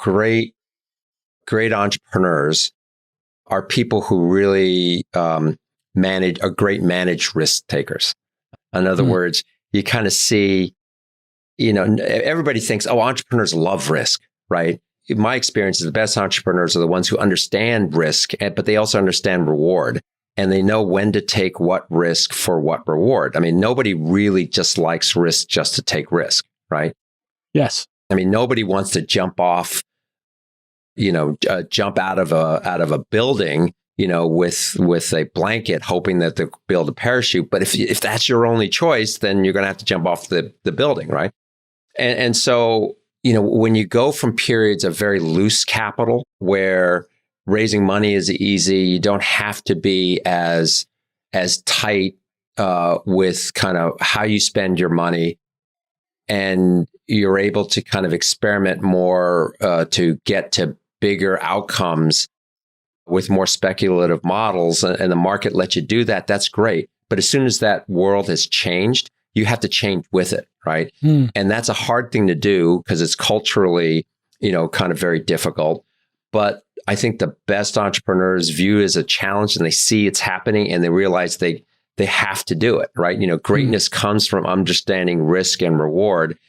great entrepreneurs are people who really managed risk takers. In other words, you kind of see, everybody thinks, oh, entrepreneurs love risk, right? In my experience, the best entrepreneurs are the ones who understand risk, but they also understand reward. And they know when to take what risk for what reward. I mean, nobody really just likes risk just to take risk, right? Yes. I mean, nobody wants to jump off, jump out of a building, with a blanket, hoping that they'll build a parachute. But if that's your only choice, then you're going to have to jump off the building, right? And so, when you go from periods of very loose capital where raising money is easy, you don't have to be as tight with kind of how you spend your money, and you're able to kind of experiment more to get to bigger outcomes with more speculative models, and the market lets you do that, that's great. But as soon as that world has changed, you have to change with it, right? And that's a hard thing to do because it's culturally, kind of very difficult. But I think the best entrepreneurs view it as a challenge, and they see it's happening, and they realize they have to do it, right? Greatness comes from understanding risk and reward.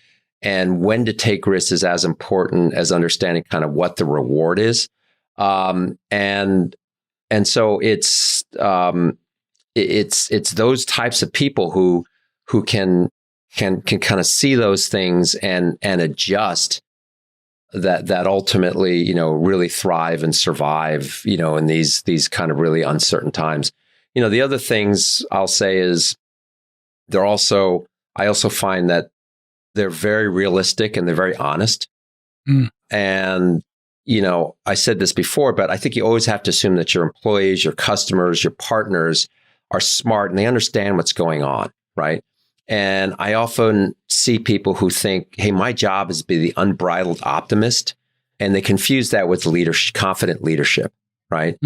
And when to take risks is as important as understanding kind of what the reward is. And so it's those types of people who can kind of see those things and adjust that ultimately, really thrive and survive, in these kind of really uncertain times. The other things I'll say is I also find that they're very realistic and they're very honest. And, I said this before, but I think you always have to assume that your employees, your customers, your partners are smart and they understand what's going on, right? And I often see people who think, hey, my job is to be the unbridled optimist. And they confuse that with confident leadership, right?